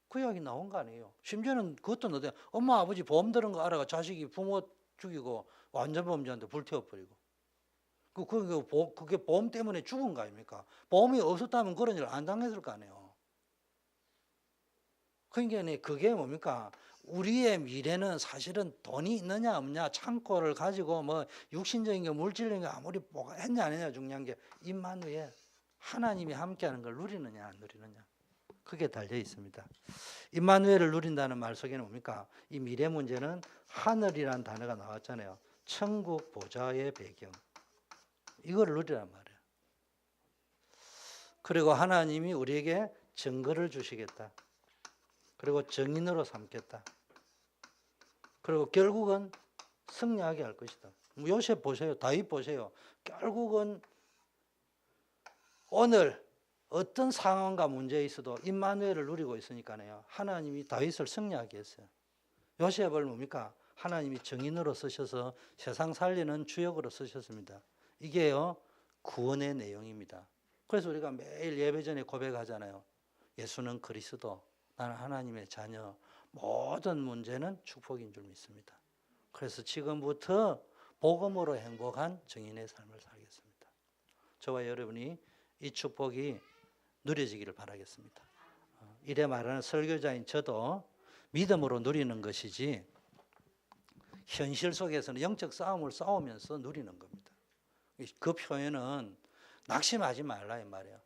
그 이야기 나온 거 아니에요. 심지어는 그것도 넣어야 엄마 아버지 보험 들은 거 알아가 자식이 부모 죽이고 완전 범죄한테 불태워버리고 그게 보험 때문에 죽은 거 아닙니까? 보험이 없었다면 그런 일 안 당했을 거 아니에요. 그러니까 그게 뭡니까? 우리의 미래는 사실은 돈이 있느냐 없냐 창고를 가지고 뭐 육신적인 게 물질적인 게 아무리 뭐가 했냐 안 했냐 중요한 게 임마누엘 하나님이 함께하는 걸 누리느냐 안 누리느냐 그게 달려 있습니다. 임마누엘을 누린다는 말 속에는 뭡니까? 이 미래 문제는 하늘이라는 단어가 나왔잖아요. 천국 보좌의 배경 이거를 누리란 말이에요. 그리고 하나님이 우리에게 증거를 주시겠다. 그리고 정인으로 삼겠다. 그리고 결국은 승리하게 할 것이다. 요셉 보세요. 다윗 보세요. 결국은 오늘 어떤 상황과 문제에 있어도 임마누엘을 누리고 있으니까요. 하나님이 다윗을 승리하게 했어요. 요셉을 뭡니까? 하나님이 정인으로 쓰셔서 세상 살리는 주역으로 쓰셨습니다. 이게요. 구원의 내용입니다. 그래서 우리가 매일 예배 전에 고백하잖아요. 예수는 그리스도, 나는 하나님의 자녀, 모든 문제는 축복인 줄 믿습니다. 그래서 지금부터 복음으로 행복한 증인의 삶을 살겠습니다. 저와 여러분이 이 축복이 누려지기를 바라겠습니다. 이래 말하는 설교자인 저도 믿음으로 누리는 것이지 현실 속에서는 영적 싸움을 싸우면서 누리는 겁니다. 그 표현은 낙심하지 말라 이 말이에요.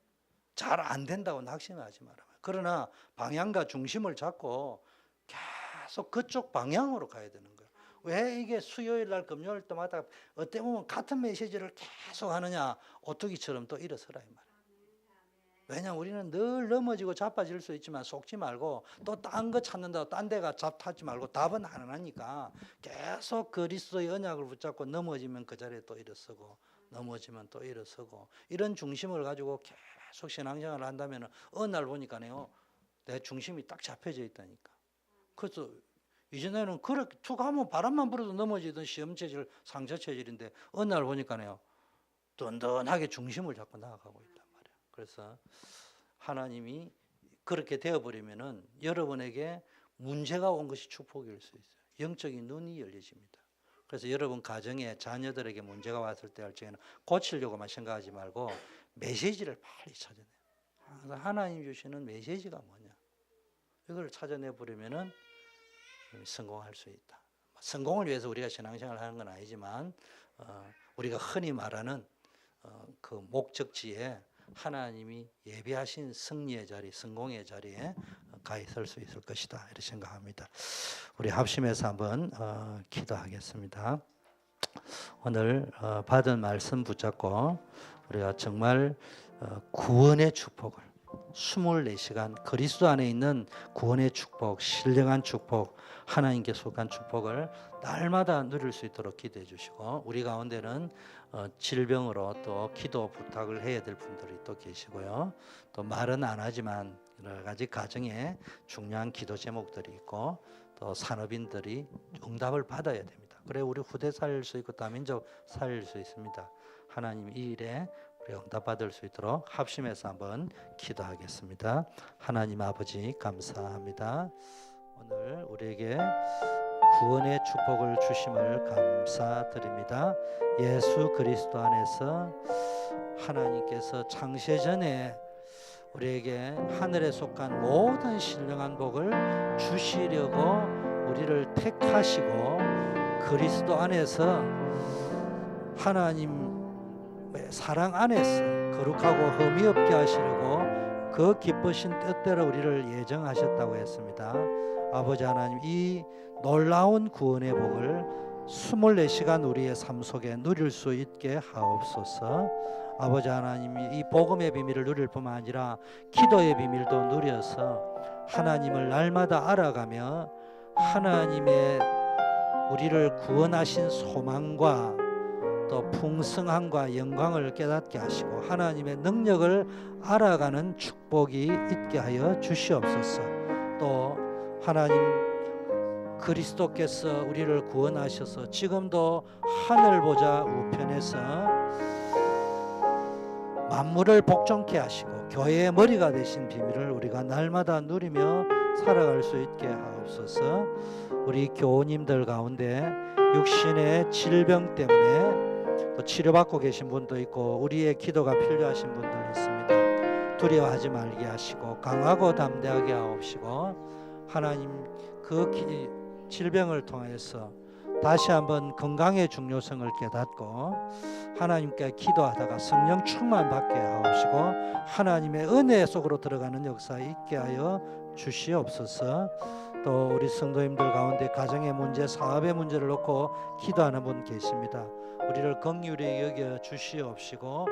잘 안 된다고 낙심하지 마라. 그러나 방향과 중심을 잡고 계속 그쪽 방향으로 가야 되는 거예요. 왜 이게 수요일 날 금요일 때마다 어때 보면 같은 메시지를 계속 하느냐 오뚜기처럼 또 일어서라 이 말이에요. 왜냐하면 우리는 늘 넘어지고 자빠질 수 있지만 속지 말고 또 딴 거 찾는다고 딴 데가 잡타지 말고 답은 하나니까 계속 그리스도의 언약을 붙잡고 넘어지면 그 자리에 또 일어서고 넘어지면 또 일어서고 이런 중심을 가지고 계속 신앙생활을 한다면 어느 날 보니까요 내 중심이 딱 잡혀져 있다니까. 그래서 이전에는 그렇게 툭 하면 바람만 불어도 넘어지던 시험 체질, 상처 체질인데 어느 날 보니까요 든든하게 중심을 잡고 나아가고 있단 말이에요. 그래서 하나님이 그렇게 되어버리면은 여러분에게 문제가 온 것이 축복일 수 있어요. 영적인 눈이 열려집니다. 그래서 여러분 가정에 자녀들에게 문제가 왔을 때 할 적에는 고치려고만 생각하지 말고 메시지를 빨리 찾아내요. 하나님 주시는 메시지가 뭐냐, 이걸 찾아내 버리면은 성공할 수 있다. 성공을 위해서 우리가 신앙생활을 하는 건 아니지만 우리가 흔히 말하는 그 목적지에 하나님이 예비하신 승리의 자리, 성공의 자리에 가 있을 수 있을 것이다, 이렇게 생각합니다. 우리 합심해서 한번 기도하겠습니다. 오늘 받은 말씀 붙잡고 우리가 정말 구원의 축복을 24시간 그리스도 안에 있는 구원의 축복, 신령한 축복, 하나님께 속한 축복을 날마다 누릴 수 있도록 기도해 주시고, 우리 가운데는 질병으로 또 기도 부탁을 해야 될 분들이 또 계시고요. 또 말은 안 하지만 여러 가지 가정에 중요한 기도 제목들이 있고 또 산업인들이 응답을 받아야 됩니다. 그래 우리 후대 살릴 수 있고 다민족 살릴 수 있습니다. 하나님 이 일에 우리 응답받을 수 있도록 합심해서 한번 기도하겠습니다. 하나님 아버지 감사합니다. 오늘 우리에게 구원의 축복을 주심을 감사드립니다. 예수 그리스도 안에서 하나님께서 창세 전에 우리에게 하늘에 속한 모든 신령한 복을 주시려고 우리를 택하시고 그리스도 안에서 하나님의 사랑 안에서 거룩하고 흠이 없게 하시려고 그 기쁘신 뜻대로 우리를 예정하셨다고 했습니다. 아버지 하나님, 이 놀라운 구원의 복을 24시간 우리의 삶 속에 누릴 수 있게 하옵소서. 아버지 하나님이 이 복음의 비밀을 누릴 뿐만 아니라 기도의 비밀도 누려서 하나님을 날마다 알아가며 하나님의 우리를 구원하신 소망과 또 풍성함과 영광을 깨닫게 하시고 하나님의 능력을 알아가는 축복이 있게 하여 주시옵소서. 또 하나님 그리스도께서 우리를 구원하셔서 지금도 하늘 보좌 우편에서 만물을 복종케 하시고 교회의 머리가 되신 비밀을 우리가 날마다 누리며 살아갈 수 있게 하옵소서. 우리 교우님들 가운데 육신의 질병 때문에 또 치료받고 계신 분도 있고 우리의 기도가 필요하신 분들 있습니다. 두려워하지 말게 하시고 강하고 담대하게 하옵시고 하나님 그 질병을 통해서 다시 한번 건강의 중요성을 깨닫고 하나님께 기도하다가 성령 충만 받게 하옵시고 하나님의 은혜 속으로 들어가는 역사 있게 하여 주시옵소서. 또 우리 성도님들 가운데 가정의 문제, 사업의 문제를 놓고 기도하는 분 계십니다. 우리를 긍휼히 여겨 주시옵시고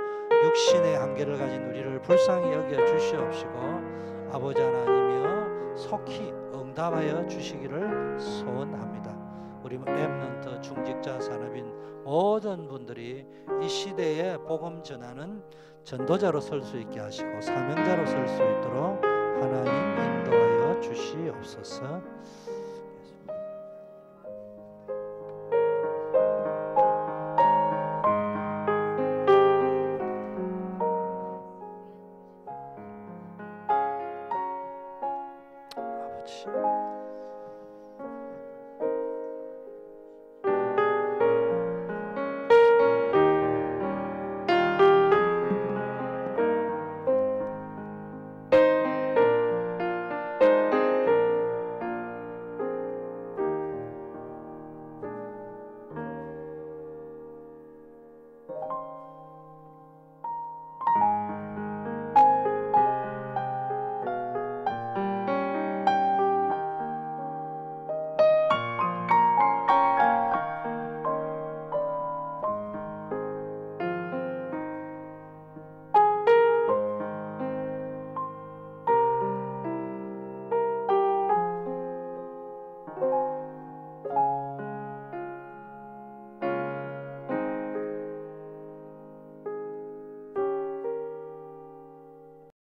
육신의 한계를 가진 우리를 불쌍히 여겨 주시옵시고 아버지 하나님이여 속히 응답하여 주시기를 소원합니다. 우리 렘넌트 중직자 산업인 모든 분들이 이 시대에 복음 전하는 전도자로 설 수 있게 하시고 사명자로 설 수 있도록 하나님 인도하여 주시옵소서.